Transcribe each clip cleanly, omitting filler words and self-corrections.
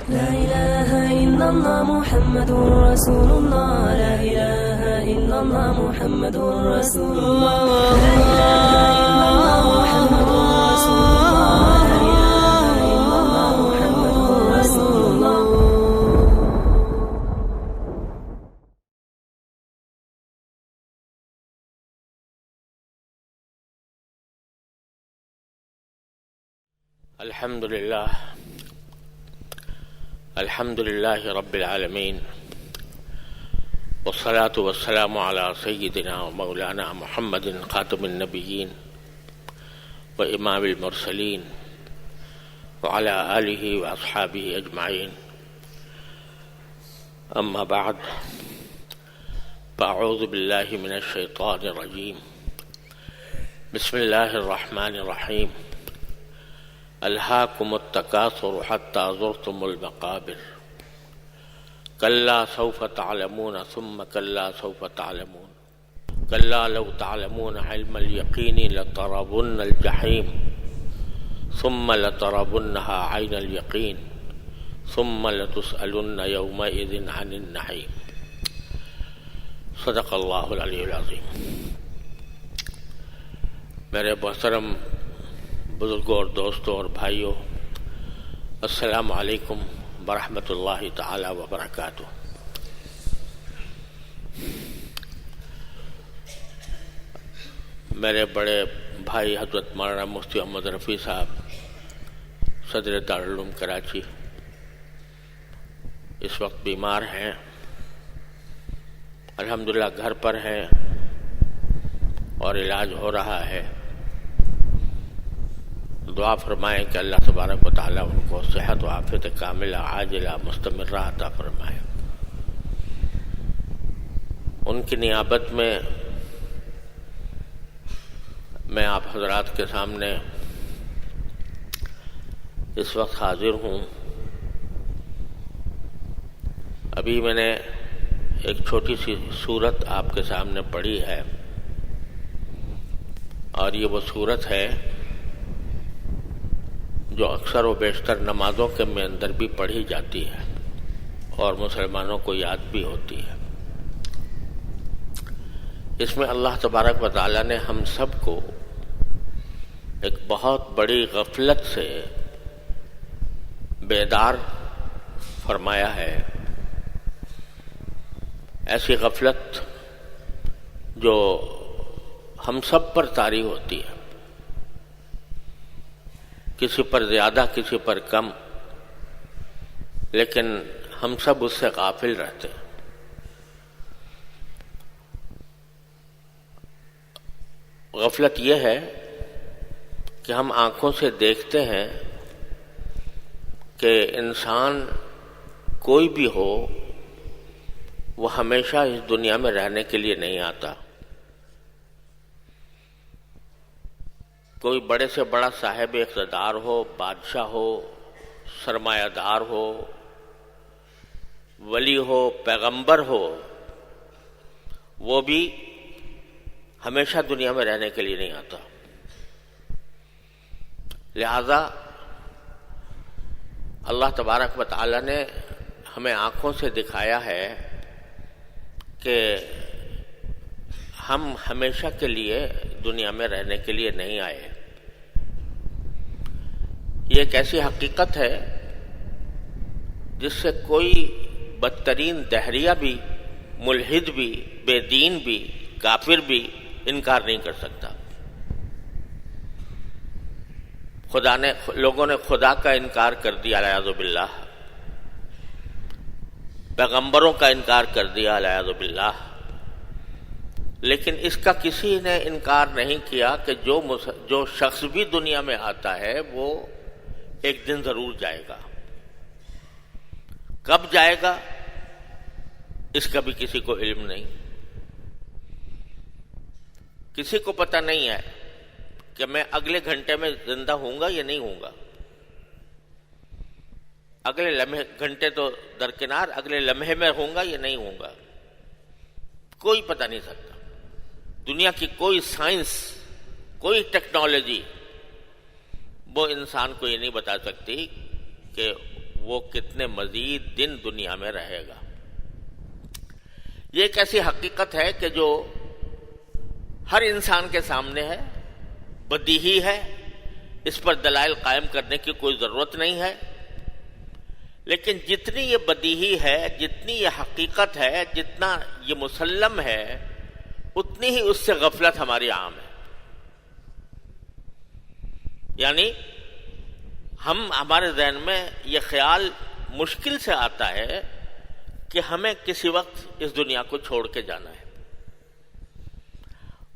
لا إله إلا الله محمد رسول الله لا إله إلا الله محمد رسول الله لا إله إلا الله محمد رسول الله لا إله إلا الله محمد رسول الله. الحمد لله رب العالمين، والصلاة والسلام على سيدنا ومولانا محمد خاتم النبيين وإمام المرسلين وعلى آله وأصحابه أجمعين. أما بعد، فأعوذ بالله من الشيطان الرجيم. بسم الله الرحمن الرحيم. ألهاكم التكاثر حتى زرتم المقابر كلا سوف تعلمون ثم كلا سوف تعلمون كلا لو تعلمون علم اليقين لترون الجحيم ثم لترونها عين اليقين ثم لتسألن يومئذ عن النعيم. صدق اللہ العلی العظیم. میرے محترم بزرگوں اور دوستوں اور بھائیوں، السلام علیکم ورحمۃ اللہ تعالی وبرکاتہ. میرے بڑے بھائی حضرت مولانا مفتی محمد رفیع صاحب صدر دارالعلوم کراچی اس وقت بیمار ہیں، الحمدللہ گھر پر ہیں اور علاج ہو رہا ہے. دعا فرمائیں کہ اللہ تبارک و تعالیٰ ان کو صحت و عافیت کاملہ عاجلہ مستمرہ عطا فرمائے. ان کی نیابت میں آپ حضرات کے سامنے اس وقت حاضر ہوں. ابھی میں نے ایک چھوٹی سی سورت آپ کے سامنے پڑھی ہے، اور یہ وہ سورت ہے جو اکثر و بیشتر نمازوں کے میں اندر بھی پڑھی جاتی ہے اور مسلمانوں کو یاد بھی ہوتی ہے. اس میں اللہ تبارک و تعالیٰ نے ہم سب کو ایک بہت بڑی غفلت سے بیدار فرمایا ہے. ایسی غفلت جو ہم سب پر طاری ہوتی ہے، کسی پر زیادہ کسی پر کم، لیکن ہم سب اس سے غافل رہتے ہیں. غفلت یہ ہے کہ ہم آنکھوں سے دیکھتے ہیں کہ انسان کوئی بھی ہو وہ ہمیشہ اس دنیا میں رہنے کے لیے نہیں آتا. کوئی بڑے سے بڑا صاحب اقتدار ہو، بادشاہ ہو، سرمایہ دار ہو، ولی ہو، پیغمبر ہو، وہ بھی ہمیشہ دنیا میں رہنے کے لیے نہیں آتا. لہذا اللہ تبارک و تعالی نے ہمیں آنکھوں سے دکھایا ہے کہ ہم ہمیشہ کے لیے دنیا میں رہنے کے لیے نہیں آئے. یہ ایک ایسی حقیقت ہے جس سے کوئی بدترین دہریہ بھی، ملحد بھی، بے دین بھی، کافر بھی انکار نہیں کر سکتا. لوگوں نے خدا کا انکار کر دیا والعیاذ باللہ، پیغمبروں کا انکار کر دیا والعیاذ باللہ، لیکن اس کا کسی نے انکار نہیں کیا کہ جو شخص بھی دنیا میں آتا ہے وہ ایک دن ضرور جائے گا. کب جائے گا اس کا بھی کسی کو علم نہیں. کسی کو پتہ نہیں ہے کہ میں اگلے گھنٹے میں زندہ ہوں گا یا نہیں ہوں گا. اگلے لمحے، گھنٹے تو درکنار، اگلے لمحے میں ہوں گا یا نہیں ہوں گا، کوئی پتہ نہیں سکتا. دنیا کی کوئی سائنس، کوئی ٹیکنالوجی وہ انسان کو یہ نہیں بتا سکتی کہ وہ کتنے مزید دن دنیا میں رہے گا۔ یہ ایک ایسی حقیقت ہے کہ جو ہر انسان کے سامنے ہے، بدیہی ہے، اس پر دلائل قائم کرنے کی کوئی ضرورت نہیں ہے، لیکن جتنی یہ بدیہی ہے، جتنی یہ حقیقت ہے، جتنا یہ مسلم ہے، اتنی ہی اس سے غفلت ہماری عام ہے۔ یعنی ہمارے ذہن میں یہ خیال مشکل سے آتا ہے کہ ہمیں کسی وقت اس دنیا کو چھوڑ کے جانا ہے،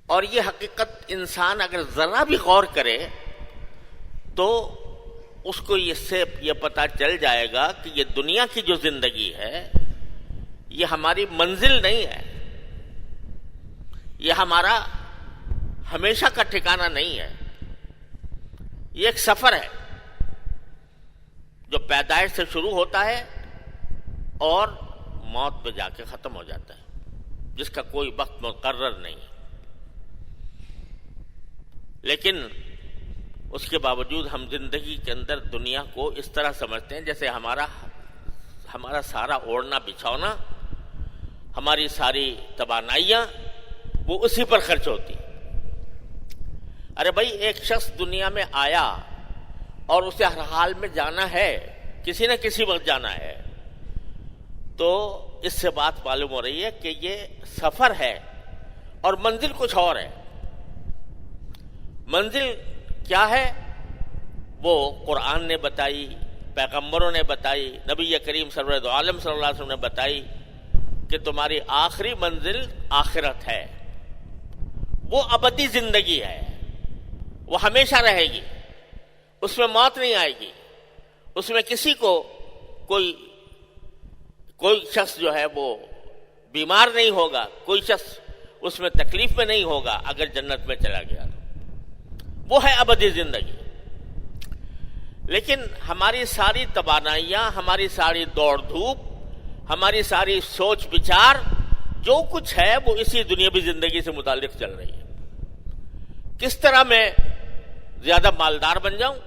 اور یہ حقیقت انسان اگر ذرا بھی غور کرے تو اس کو اس سے یہ پتہ چل جائے گا کہ یہ دنیا کی جو زندگی ہے یہ ہماری منزل نہیں ہے، یہ ہمارا ہمیشہ کا ٹھکانہ نہیں ہے، یہ ایک سفر ہے جو پیدائش سے شروع ہوتا ہے اور موت پہ جا کے ختم ہو جاتا ہے، جس کا کوئی وقت مقرر نہیں ہے۔ لیکن اس کے باوجود ہم زندگی کے اندر دنیا کو اس طرح سمجھتے ہیں جیسے ہمارا سارا اوڑھنا بچھونا، ہماری ساری توانائیاں وہ اسی پر خرچ ہوتی۔ ارے بھائی، ایک شخص دنیا میں آیا اور اسے ہر حال میں جانا ہے، کسی نہ کسی وقت جانا ہے، تو اس سے بات معلوم ہو رہی ہے کہ یہ سفر ہے اور منزل کچھ اور ہے۔ منزل کیا ہے وہ قرآن نے بتائی، پیغمبروں نے بتائی، نبی کریم سرور دو عالم صلی اللہ علیہ وسلم نے بتائی کہ تمہاری آخری منزل آخرت ہے، وہ ابدی زندگی ہے، وہ ہمیشہ رہے گی، اس میں موت نہیں آئے گی، اس میں کسی کو کوئی شخص جو ہے وہ بیمار نہیں ہوگا، کوئی شخص اس میں تکلیف میں نہیں ہوگا اگر جنت میں چلا گیا، وہ ہے ابدی زندگی۔ لیکن ہماری ساری توانائیاں، ہماری ساری دوڑ دھوپ، ہماری ساری سوچ بچار، جو کچھ ہے وہ اسی دنیاوی زندگی سے متعلق چل رہی ہے۔ کس طرح میں زیادہ مالدار بن جاؤں،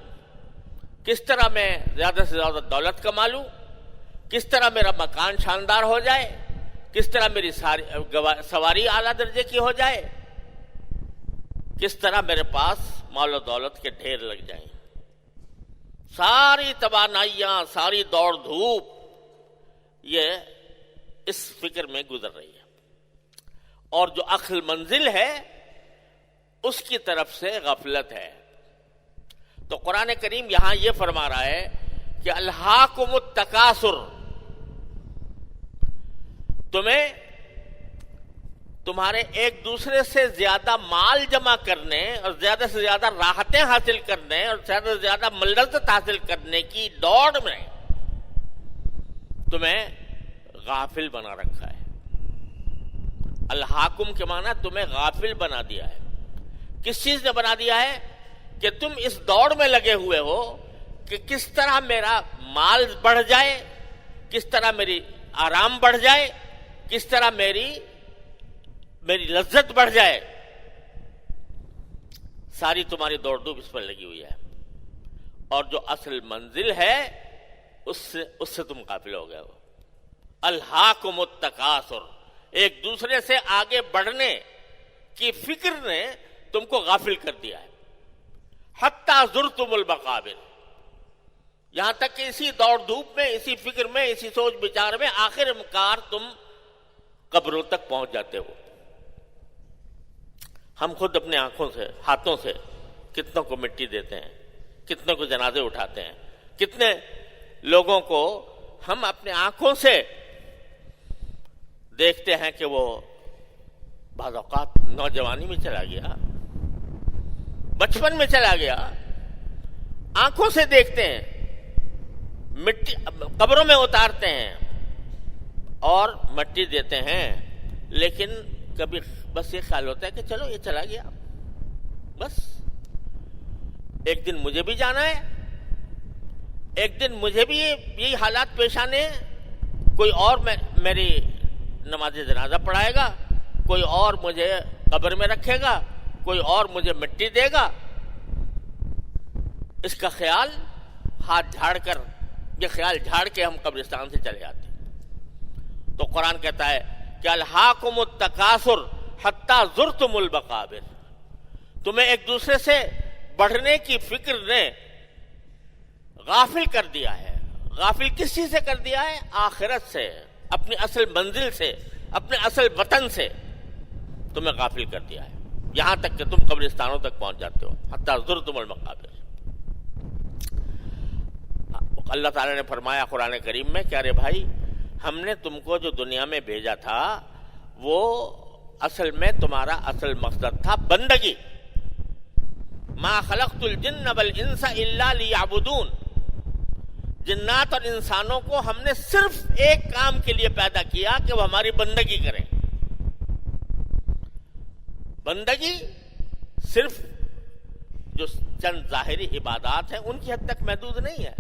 کس طرح میں زیادہ سے زیادہ دولت کما لوں، کس طرح میرا مکان شاندار ہو جائے، کس طرح میری سواری اعلیٰ درجے کی ہو جائے، کس طرح میرے پاس مال و دولت کے ڈھیر لگ جائیں۔ ساری توانائیاں، ساری دوڑ دھوپ یہ اس فکر میں گزر رہی ہے، اور جو اصل منزل ہے اس کی طرف سے غفلت ہے۔ تو قرآن کریم یہاں یہ فرما رہا ہے کہ الہاکم التکاثر، تمہیں تمہارے ایک دوسرے سے زیادہ مال جمع کرنے اور زیادہ سے زیادہ راحتیں حاصل کرنے اور زیادہ سے زیادہ لذت حاصل کرنے کی دوڑ میں تمہیں غافل بنا رکھا ہے۔ الحاکم کے معنی تمہیں غافل بنا دیا ہے۔ کس چیز نے بنا دیا ہے؟ کہ تم اس دوڑ میں لگے ہوئے ہو کہ کس طرح میرا مال بڑھ جائے، کس طرح میری آرام بڑھ جائے، کس طرح میری لذت بڑھ جائے، ساری تمہاری دوڑ دھوپ اس پر لگی ہوئی ہے، اور جو اصل منزل ہے اس سے تم غافل ہو گئے ہو۔ الہاکم التکاثر، ایک دوسرے سے آگے بڑھنے کی فکر نے تم کو غافل کر دیا ہے۔ حتی زرتم المقابر، یہاں تک کہ اسی دوڑ دھوپ میں، اسی فکر میں، اسی سوچ بچار میں آخر کار تم قبروں تک پہنچ جاتے ہو۔ ہم خود اپنے آنکھوں سے، ہاتھوں سے کتنوں کو مٹی دیتے ہیں، کتنوں کو جنازے اٹھاتے ہیں، کتنے لوگوں کو ہم اپنے آنکھوں سے دیکھتے ہیں کہ وہ بعض اوقات نوجوانی میں چلا گیا، بچپن میں چلا گیا، آنکھوں سے دیکھتے ہیں، مٹی قبروں میں اتارتے ہیں اور مٹی دیتے ہیں، لیکن کبھی بس یہ خیال ہوتا ہے کہ چلو یہ چلا گیا، بس ایک دن مجھے بھی جانا ہے، ایک دن مجھے بھی یہی حالات پیش آنے ہیں، کوئی اور میری نماز جنازہ پڑھائے گا، کوئی اور مجھے قبر میں رکھے گا، کوئی اور مجھے مٹی دے گا۔ اس کا خیال ہاتھ جھاڑ کر یہ خیال جھاڑ کے ہم قبرستان سے چلے آتے. تو قرآن کہتا ہے کہ الہاکم التکاثر حتی زرتم المقابر، تمہیں ایک دوسرے سے بڑھنے کی فکر نے غافل کر دیا ہے. غافل کس چیز سے کر دیا ہے؟ آخرت سے، اپنی اصل منزل سے، اپنے اصل وطن سے تمہیں غافل کر دیا ہے، یہاں تک کہ تم قبرستانوں تک پہنچ جاتے ہو. حتی زرتم المقابر. اللہ تعالیٰ نے فرمایا قرآن کریم میں کہ ارے بھائی، ہم نے تم کو جو دنیا میں بھیجا تھا وہ اصل میں تمہارا اصل مقصد تھا بندگی. ما خلقت الجن والانس الا لیعبدون. جنات اور انسانوں کو ہم نے صرف ایک کام کے لیے پیدا کیا کہ وہ ہماری بندگی کریں. بندگی صرف جو چند ظاہری عبادات ہیں ان کی حد تک محدود نہیں ہے.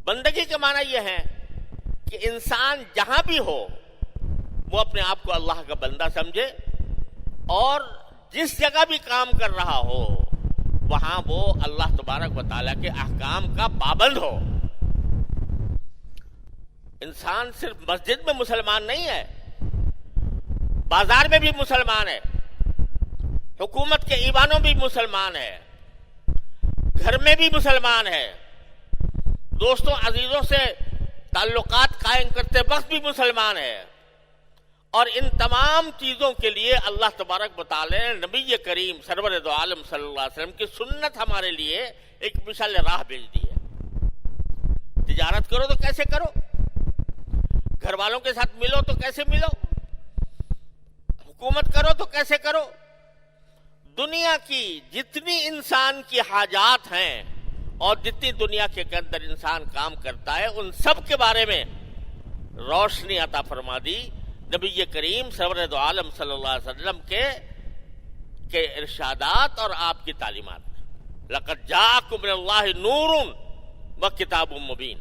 بندگی کے معنی یہ ہے کہ انسان جہاں بھی ہو وہ اپنے آپ کو اللہ کا بندہ سمجھے، اور جس جگہ بھی کام کر رہا ہو وہاں وہ اللہ تبارک و تعالیٰ کے احکام کا پابند ہو. انسان صرف مسجد میں مسلمان نہیں ہے، بازار میں بھی مسلمان ہے، حکومت کے ایوانوں بھی مسلمان ہے، گھر میں بھی مسلمان ہے، دوستوں عزیزوں سے تعلقات قائم کرتے وقت بھی مسلمان ہے. اور ان تمام چیزوں کے لیے اللہ تبارک و تعالیٰ نے نبی کریم سرور دو عالم صلی اللہ علیہ وسلم کی سنت ہمارے لیے ایک مشعل راہ بھیج دی ہے. تجارت کرو تو کیسے کرو، گھر والوں کے ساتھ ملو تو کیسے ملو، حکومت کرو تو کیسے کرو. دنیا کی جتنی انسان کی حاجات ہیں اور جتنی دنیا کے اندر انسان کام کرتا ہے ان سب کے بارے میں روشنی عطا فرما دی نبی کریم سرور دو عالم صلی اللہ علیہ وسلم کے ارشادات اور آپ کی تعلیمات میں. لقد جاءکم من اللہ نور و کتاب مبین.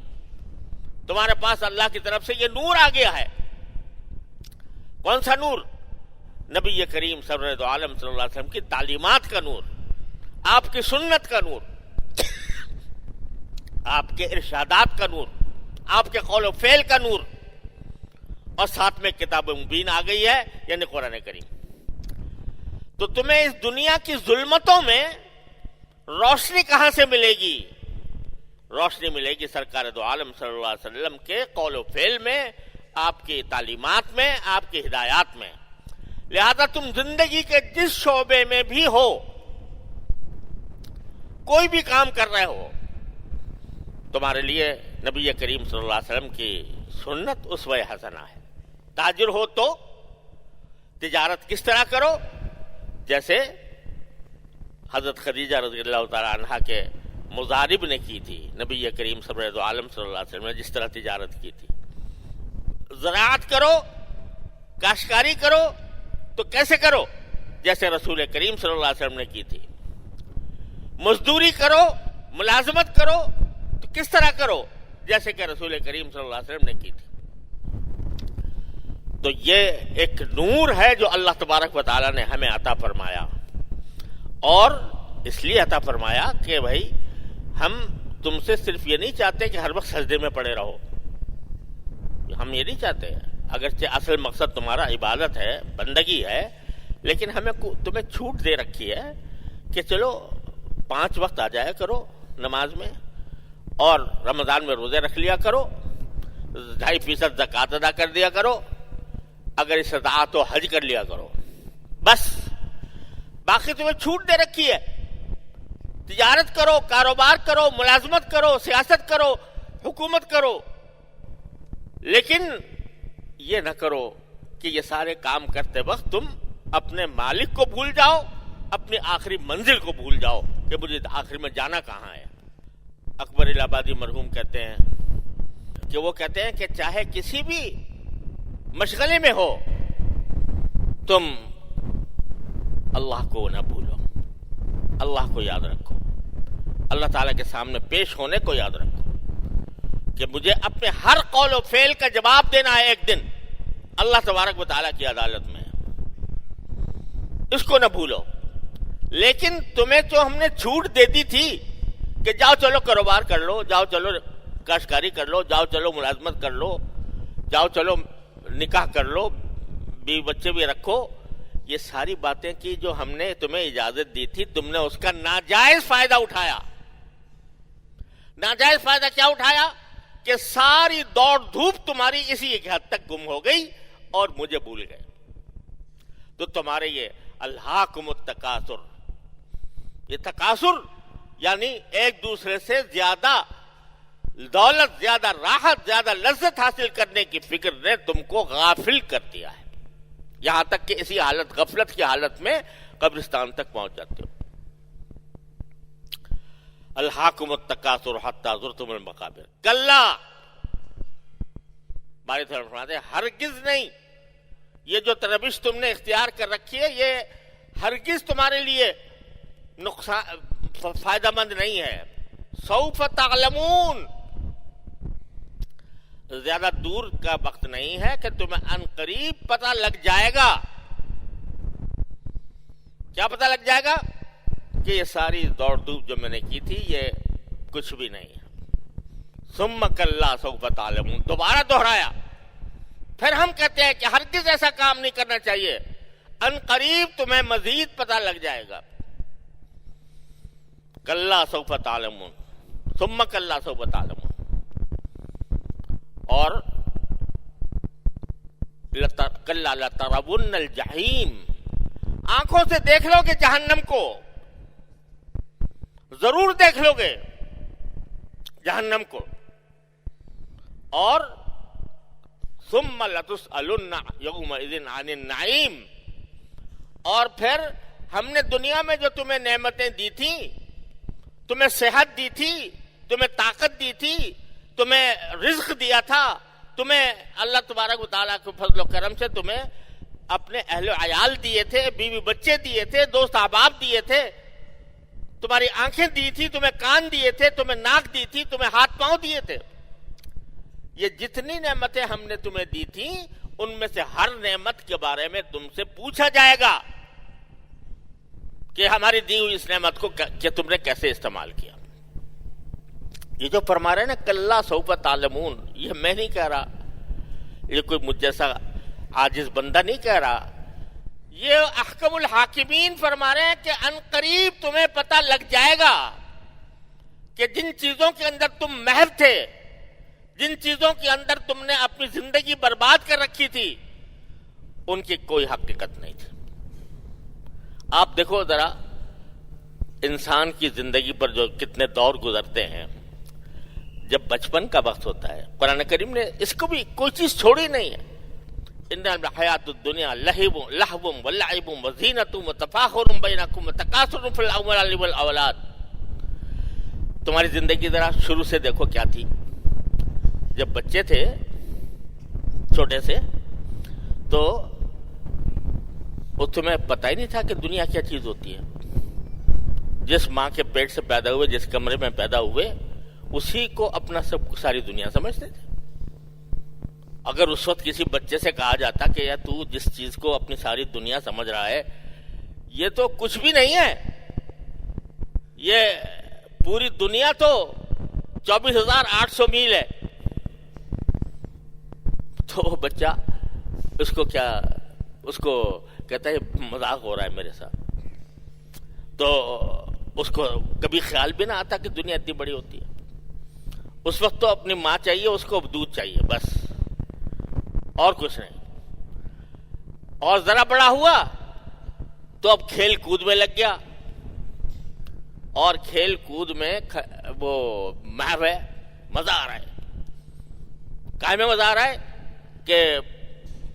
تمہارے پاس اللہ کی طرف سے یہ نور آ گیا ہے. کون سا نور؟ نبی کریم سرور دو عالم صلی اللہ علیہ وسلم کی تعلیمات کا نور، آپ کی سنت کا نور، آپ کے ارشادات کا نور، آپ کے قول و فعل کا نور، اور ساتھ میں کتاب مبین آ گئی ہے یعنی قرآن کریم. تو تمہیں اس دنیا کی ظلمتوں میں روشنی کہاں سے ملے گی؟ روشنی ملے گی سرکار دو عالم صلی اللہ علیہ وسلم کے قول و فعل میں، آپ کی تعلیمات میں، آپ کی ہدایات میں. لہذا تم زندگی کے جس شعبے میں بھی ہو، کوئی بھی کام کر رہے ہو، تمہارے لیے نبی کریم صلی اللہ علیہ وسلم کی سنت اسوہ حسنہ ہے. تاجر ہو تو تجارت کس طرح کرو؟ جیسے حضرت خدیجہ رضی اللہ تعالی عنہا کے مضارب نے کی تھی، نبی کریم سرور دو عالم صلی اللہ علیہ وسلم نے جس طرح تجارت کی تھی. زراعت کرو، کاشتکاری کرو تو کیسے کرو؟ جیسے رسول کریم صلی اللہ علیہ وسلم نے کی تھی. مزدوری کرو، ملازمت کرو تو کس طرح کرو؟ جیسے کہ رسول کریم صلی اللہ علیہ وسلم نے کی تھی. تو یہ ایک نور ہے جو اللہ تبارک و تعالیٰ نے ہمیں عطا فرمایا، اور اس لیے عطا فرمایا کہ بھائی ہم تم سے صرف یہ نہیں چاہتے کہ ہر وقت سجدے میں پڑے رہو. ہم یہ نہیں چاہتے، اگرچہ اصل مقصد تمہارا عبادت ہے، بندگی ہے، لیکن ہمیں تمہیں چھوٹ دے رکھی ہے کہ چلو 5 وقت آ جایا کرو نماز میں، اور رمضان میں روزے رکھ لیا کرو، 2.5% زکوٰۃ ادا کر دیا کرو، اگر استطاعت تو حج کر لیا کرو، بس. باقی تمہیں چھوٹ دے رکھی ہے. تجارت کرو، کاروبار کرو، ملازمت کرو، سیاست کرو، حکومت کرو، لیکن یہ نہ کرو کہ یہ سارے کام کرتے وقت تم اپنے مالک کو بھول جاؤ، اپنی آخری منزل کو بھول جاؤ کہ مجھے آخر میں جانا کہاں ہے. اکبر الہ آبادی مرحوم کہتے ہیں کہ وہ کہتے ہیں کہ چاہے کسی بھی مشغلے میں ہو تم اللہ کو نہ بھولو، اللہ کو یاد رکھو، اللہ تعالیٰ کے سامنے پیش ہونے کو یاد رکھو کہ مجھے اپنے ہر قول و فعل کا جواب دینا ہے ایک دن اللہ تبارک و تعالیٰ کی عدالت میں. اس کو نہ بھولو. لیکن تمہیں تو ہم نے چھوٹ دے دی تھی کہ جاؤ چلو کاروبار کر لو، جاؤ چلو کاشتکاری کر لو، جاؤ چلو ملازمت کر لو، جاؤ چلو نکاح کر لو، بیوی بچے بھی رکھو، یہ ساری باتیں کی جو ہم نے تمہیں اجازت دی تھی، تم نے اس کا ناجائز فائدہ اٹھایا۔ ناجائز فائدہ کیا اٹھایا؟ کہ ساری دوڑ دھوپ تمہاری اسی ایک حد تک گم ہو گئی اور مجھے بھول گئے۔ تو تمہارے یہ الہاکم التکاثر، یہ تکاثر یعنی ایک دوسرے سے زیادہ دولت، زیادہ راحت، زیادہ لذت حاصل کرنے کی فکر نے تم کو غافل کر دیا ہے، یہاں تک کہ اسی حالت، غفلت کی حالت میں قبرستان تک پہنچ جاتے ہو۔ الہاکم التکاثر حتی زرتم المقابر، کلا، باری تعالیٰ فرماتے ہیں ہرگز نہیں، یہ جو روش تم نے اختیار کر رکھی ہے یہ ہرگز تمہارے لیے نقصان فائدہ مند نہیں ہے۔ سوف تعلمون، زیادہ دور کا وقت نہیں ہے کہ تمہیں ان قریب پتہ لگ جائے گا۔ کیا پتہ لگ جائے گا؟ کہ یہ ساری دوڑ دھوپ جو میں نے کی تھی یہ کچھ بھی نہیں ہے۔ ثم کلا سوف تعلمون، دوبارہ دہرایا۔ پھر ہم کہتے ہیں کہ ہرگز ایسا کام نہیں کرنا چاہیے، ان قریب تمہیں مزید پتہ لگ جائے گا۔ کلا سوف تعلمون، ثم کلا سوف تعلمون، اور کلا لترون الجحیم، آنکھوں سے دیکھ لو گے جہنم کو، ضرور دیکھ لو گے جہنم کو۔ اور ثم لتسألن یومئذ عن النعیم، اور پھر ہم نے دنیا میں جو تمہیں نعمتیں دی تھیں، تمہیں صحت دی تھی، تمہیں طاقت دی تھی، تمہیں رزق دیا تھا، تمہیں اللہ تبارک و تعالیٰ کے فضل و کرم سے تمہیں اپنے اہل و عیال دیے تھے، بیوی بچے دیے تھے، دوست احباب دیے تھے، تمہاری آنکھیں دی تھی، تمہیں کان دیے تھے، تمہیں ناک دی تھی، تمہیں ہاتھ پاؤں دیے تھے۔ یہ جتنی نعمتیں ہم نے تمہیں دی تھیں ان میں سے ہر نعمت کے بارے میں تم سے پوچھا جائے گا کہ ہماری دی ہوئی اس نعمت کو کہ تم نے کیسے استعمال کیا۔ یہ جو فرما رہے ہیں نا کلا سوف تعلمون، یہ میں نہیں کہہ رہا، یہ کوئی مجھ جیسا عاجز بندہ نہیں کہہ رہا، یہ احکم الحاکمین فرما رہے ہیں کہ ان قریب تمہیں پتہ لگ جائے گا کہ جن چیزوں کے اندر تم محو تھے، جن چیزوں کے اندر تم نے اپنی زندگی برباد کر رکھی تھی، ان کی کوئی حقیقت نہیں تھی۔ آپ دیکھو ذرا انسان کی زندگی پر جو کتنے دور گزرتے ہیں، جب بچپن کا وقت ہوتا ہے، قرآن کریم نے اس کو بھی کوئی چیز چھوڑی نہیں ہے۔ ان الحیات الدنیا لہو ولعب وزینۃ وتفاخر بینکم وتکاثر فی الاموال والاولاد۔ تمہاری زندگی ذرا شروع سے دیکھو کیا تھی۔ جب بچے تھے چھوٹے سے تو تمہیں پتہ ہی نہیں تھا کہ دنیا کیا چیز ہوتی ہے۔ جس ماں کے پیٹ سے پیدا ہوئے، جس کمرے میں پیدا ہوئے، اسی کو اپنا ساری دنیا سمجھتے تھے۔ اگر اس وقت کسی بچے سے کہا جاتا کہ یار تو جس چیز کو اپنی ساری دنیا سمجھ رہا ہے یہ تو کچھ بھی نہیں ہے، یہ پوری دنیا تو 24,800 میل ہے، تو بچہ اس کو کہتا ہے مذاق ہو رہا ہے میرے ساتھ، تو اس کو کبھی خیال بھی نہ آتا کہ دنیا اتنی بڑی ہوتی ہے۔ اس وقت تو اپنی ماں چاہیے، اس کو دودھ چاہیے، بس اور کچھ نہیں۔ اور ذرا بڑا ہوا تو اب کھیل کود میں لگ گیا، اور کھیل کود میں وہ محو ہے، مزہ آ رہا ہے۔ کائے میں مزہ آ رہا ہے کہ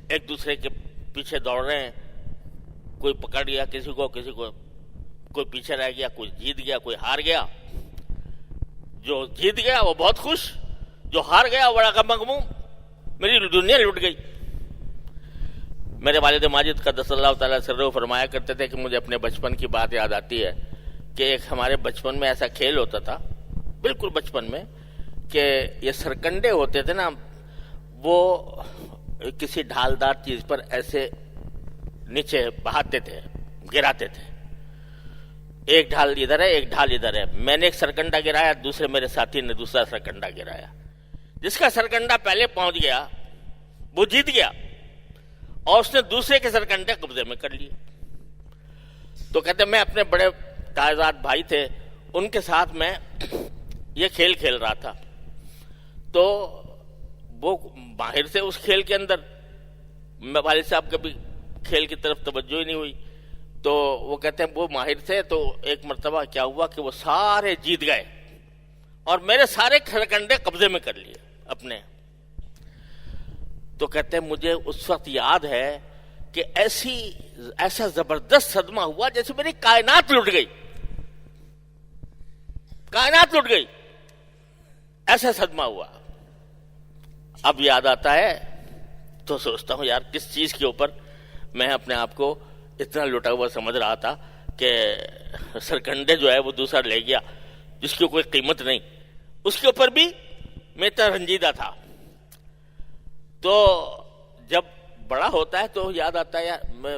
ایک دوسرے کے پیچھے دوڑ رہے ہیں، کوئی پکڑ گیا کسی کو، کوئی پیچھے رہ گیا، کوئی جیت گیا، کوئی ہار گیا۔ جو جیت گیا وہ بہت خوش، جو ہار گیا وہ بڑا غم مغموم، میری دنیا لٹ گئی۔ میرے والد ماجد قدس اللہ تعالیٰ سرہ فرمایا کرتے تھے کہ مجھے اپنے بچپن کی بات یاد آتی ہے کہ ایک ہمارے بچپن میں ایسا کھیل ہوتا تھا، بالکل بچپن میں، کہ یہ سرکنڈے ہوتے تھے نا، وہ کسی ڈھالدار چیز پر ایسے نیچے بہاتے تھے، گراتے تھے، ایک ڈھال ادھر ہے ایک ڈھال ادھر ہے۔ میں نے ایک سرکنڈا گرایا، دوسرے میرے ساتھی نے دوسرا سرکنڈا گرایا، جس کا سرکنڈا پہلے پہنچ گیا وہ جیت گیا اور اس نے دوسرے کے سرکنڈے قبضے میں کر لیے. تو کہتے میں اپنے بڑے تائزاد بھائی تھے ان کے ساتھ میں یہ کھیل کھیل رہا تھا. تو وہ ماہر تھے اس کھیل کے اندر. میں والد صاحب کبھی کھیل کی طرف توجہ ہی نہیں ہوئی. تو وہ کہتے ہیں وہ ماہر تھے. تو ایک مرتبہ کیا ہوا کہ وہ سارے جیت گئے اور میرے سارے سرکنڈے قبضے میں کر لیے اپنے. تو کہتے ہیں مجھے اس وقت یاد ہے کہ ایسا زبردست صدمہ ہوا جیسے میری کائنات لٹ گئی. کائنات لٹ گئی, ایسا صدمہ ہوا. اب یاد آتا ہے تو سوچتا ہوں یار کس چیز کے اوپر میں اپنے آپ کو اتنا لٹا ہوا سمجھ رہا تھا کہ سرکنڈے جو ہے وہ دوسرا لے گیا جس کی کوئی قیمت نہیں, اس کے اوپر بھی میں اتنا رنجیدہ تھا. تو جب بڑا ہوتا ہے تو یاد آتا ہے یار میں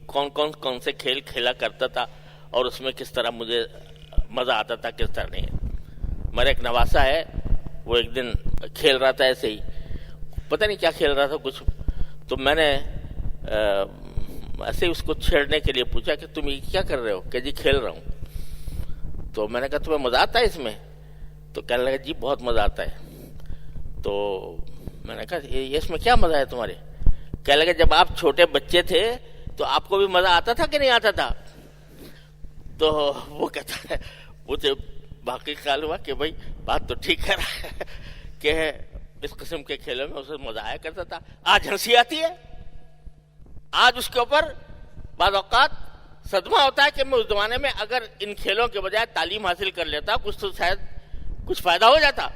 کون سے کھیل کھیلا کرتا تھا اور اس میں کس طرح مجھے مزہ آتا تھا, کس طرح نہیں. میرا ایک نواسا ہے, وہ ایک دن کھیل رہا تھا ایسے ہی, پتہ نہیں کیا کھیل رہا تھا کچھ. تو میں نے ایسے ہی اس کو چھیڑنے کے لیے پوچھا کہ تم یہ کیا کر رہے ہو؟ کہ جی کھیل رہا ہوں. تو میں نے کہا تمہیں مزہ آتا ہے اس میں؟ تو کہنے لگا جی بہت مزہ آتا ہے. تو میں نے کہا یہ اس میں کیا مزہ ہے تمہارے؟ کہنے لگا جب آپ چھوٹے بچے تھے تو آپ کو بھی مزہ آتا تھا کہ نہیں آتا تھا؟ تو وہ کہتا ہے مجھے باقی خیال ہوا کہ بھائی بات تو ٹھیک کر رہا ہے کہ اس قسم کے کھیلوں میں اسے مزہ آیا کرتا تھا. آج ہنسی آتی ہے, آج اس کے اوپر بعض اوقات صدمہ ہوتا ہے کہ میں اس زمانے میں اگر ان کھیلوں کے بجائے تعلیم حاصل کر لیتا کچھ تو شاید کچھ فائدہ ہو جاتا.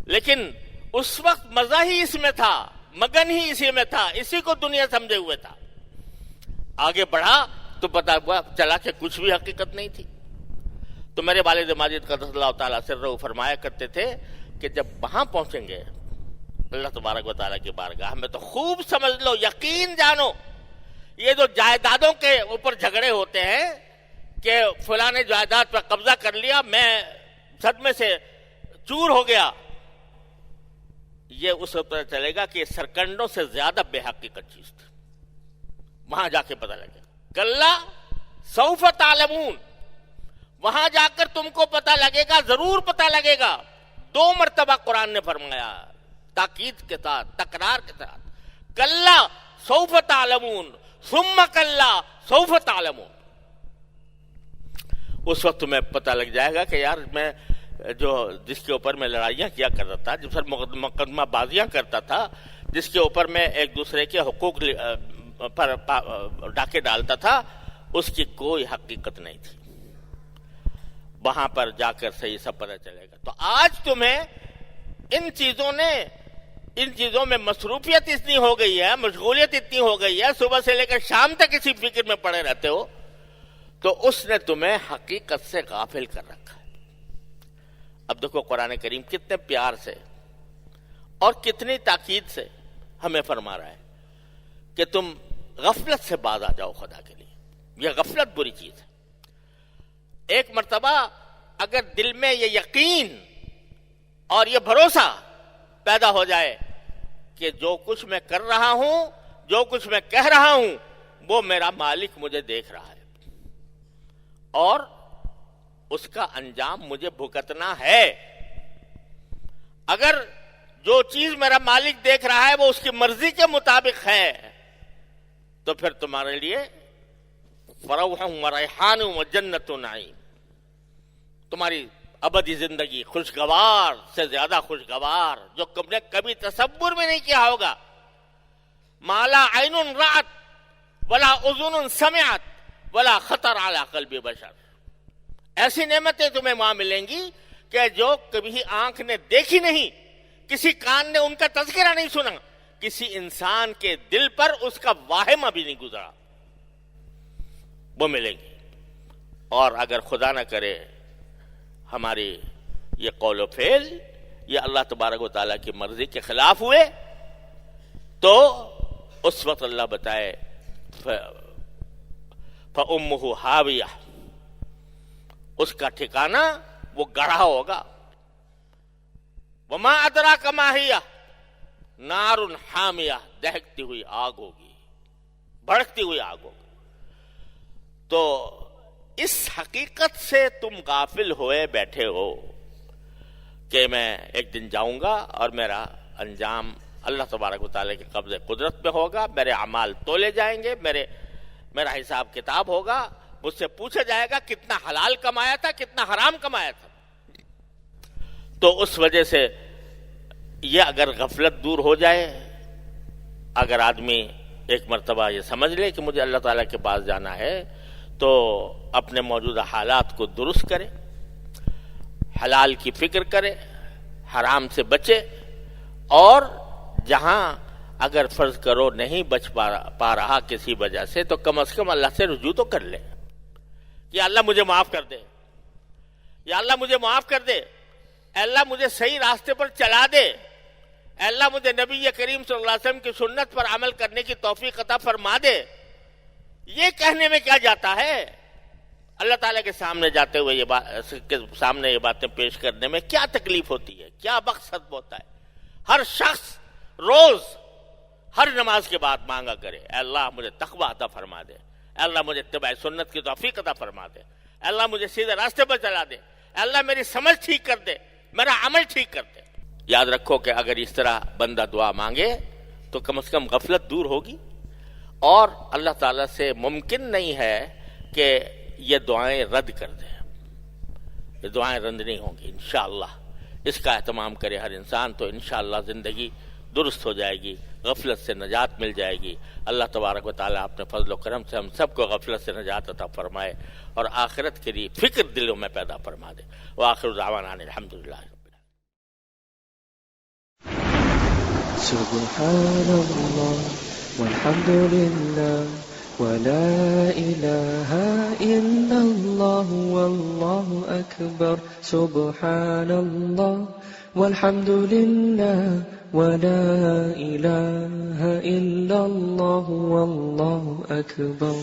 لیکن اس وقت مزہ ہی اس میں تھا, مگن ہی اسی میں تھا, اسی کو دنیا سمجھے ہوئے تھا. آگے بڑھا تو پتا ہوا چلا کہ کچھ بھی حقیقت نہیں تھی. تو میرے والد ماجد قدس اللہ تعالیٰ سرہ فرمایا کرتے تھے کہ جب وہاں پہنچیں گے اللہ تبارک و تعالیٰ کی بارگاہ میں تو خوب سمجھ لو, یقین جانو, یہ جو جائیدادوں کے اوپر جھگڑے ہوتے ہیں کہ فلاں نے جائیداد پر قبضہ کر لیا, میں صدمے سے چور ہو گیا, یہ اس وقت پتہ چلے گا کہ یہ سرکنڈوں سے زیادہ بے حقیقت چیز تھی. وہاں جا کے پتہ لگے گا. کلا سوف تعلمون, وہاں جا کر تم کو پتہ لگے گا, ضرور پتہ لگے گا. 2 مرتبہ قرآن نے فرمایا تاکید کے ساتھ, تکرار کے ساتھ, کلا سوف تعلمون ثم کلا سوف تعلمون. اس وقت تمہیں پتہ لگ جائے گا کہ یار میں جس کے اوپر میں لڑائیاں کیا کرتا تھا, جس پر مقدمہ بازیاں کرتا تھا, جس کے اوپر میں ایک دوسرے کے حقوق پر ڈاکے ڈالتا تھا, اس کی کوئی حقیقت نہیں تھی. وہاں پر جا کر صحیح سب پتہ چلے گا. تو آج تمہیں ان چیزوں میں مصروفیت اتنی ہو گئی ہے, مشغولیت اتنی ہو گئی ہے, صبح سے لے کر شام تک اسی فکر میں پڑے رہتے ہو, تو اس نے تمہیں حقیقت سے غافل کر رکھا ہے. اب دیکھو قرآن کریم کتنے پیار سے اور کتنی تاکید سے ہمیں فرما رہا ہے کہ تم غفلت سے باز آ جاؤ خدا کے لیے. یہ غفلت بری چیز ہے. ایک مرتبہ اگر دل میں یہ یقین اور یہ بھروسہ پیدا ہو جائے کہ جو کچھ میں کر رہا ہوں, جو کچھ میں کہہ رہا ہوں, وہ میرا مالک مجھے دیکھ رہا ہے اور اس کا انجام مجھے بھگتنا ہے. اگر جو چیز میرا مالک دیکھ رہا ہے وہ اس کی مرضی کے مطابق ہے تو پھر تمہارے لیے فروح و ریحان و جنت و نعیم, تمہاری ابدی زندگی خوشگوار سے زیادہ خوشگوار جو تم نے کبھی تصور میں نہیں کیا ہوگا. ما لا عین رأت ولا اذن سمعت ولا خطر علی قلب بشر. ایسی نعمتیں تمہیں وہاں ملیں گی کہ جو کبھی آنکھ نے دیکھی نہیں, کسی کان نے ان کا تذکرہ نہیں سنا, کسی انسان کے دل پر اس کا واہمہ بھی نہیں گزرا, وہ ملیں گی. اور اگر خدا نہ کرے ہماری یہ قول و فعل یہ اللہ تبارک و تعالیٰ کی مرضی کے خلاف ہوئے تو اس وقت اللہ بتائے فَأُمُّهُ حَاوِيَةٌ, اس کا ٹھکانہ وہ گڑھا ہوگا. وما ادراک ما ہی نار حامیہ، دہکتی ہوئی آگ ہوگی، بھڑکتی ہوئی آگ ہوگی۔ تو اس حقیقت سے تم غافل ہوئے بیٹھے ہو کہ میں ایک دن جاؤں گا اور میرا انجام اللہ تبارک و تعالیٰ کے قبضے قدرت میں ہوگا، میرے اعمال تولے جائیں گے، میرا حساب کتاب ہوگا، مجھ سے پوچھا جائے گا کتنا حلال کمایا تھا، کتنا حرام کمایا تھا۔ تو اس وجہ سے یہ اگر غفلت دور ہو جائے، اگر آدمی ایک مرتبہ یہ سمجھ لے کہ مجھے اللہ تعالیٰ کے پاس جانا ہے، تو اپنے موجودہ حالات کو درست کرے، حلال کی فکر کرے، حرام سے بچے، اور جہاں اگر فرض کرو نہیں بچ پا رہا کسی وجہ سے، تو کم از کم اللہ سے رجوع تو کر لے، یا اللہ مجھے معاف کر دے، یا اللہ مجھے معاف کر دے، اے اللہ مجھے صحیح راستے پر چلا دے، اے اللہ مجھے نبی کریم صلی اللہ علیہ وسلم کی سنت پر عمل کرنے کی توفیق عطا فرما دے۔ یہ کہنے میں کیا جاتا ہے؟ اللہ تعالیٰ کے سامنے جاتے ہوئے یہ باتیں پیش کرنے میں کیا تکلیف ہوتی ہے، کیا مقصد ہوتا ہے؟ ہر شخص روز ہر نماز کے بعد مانگا کرے، اے اللہ مجھے تقوی عطا فرما دے، اے اللہ مجھے اتباع سنت کی توفیق عطا فرما دے، اے اللہ مجھے سیدھے راستے پر چلا دے، اے اللہ میری سمجھ ٹھیک کر دے، میرا عمل ٹھیک کر دے۔ یاد رکھو کہ اگر اس طرح بندہ دعا مانگے تو کم از کم غفلت دور ہوگی، اور اللہ تعالیٰ سے ممکن نہیں ہے کہ یہ دعائیں رد کر دے، یہ دعائیں رد نہیں ہوں گی انشاءاللہ۔ اس کا اہتمام کرے ہر انسان تو انشاءاللہ زندگی درست ہو جائے گی، غفلت سے نجات مل جائے گی۔ اللہ تبارک و تعالیٰ اپنے فضل و کرم سے ہم سب کو غفلت سے نجات عطا فرمائے، اور آخرت کے لیے فکر دلوں میں پیدا فرما دے۔ وآخر دعوانا الحمدللہ۔ سبحان اللہ والحمد للہ ولا الہ الا اللہ واللہ اکبر۔ سبحان اللہ والحمد للہ ولا الہ الا اللہ واللہ اکبر۔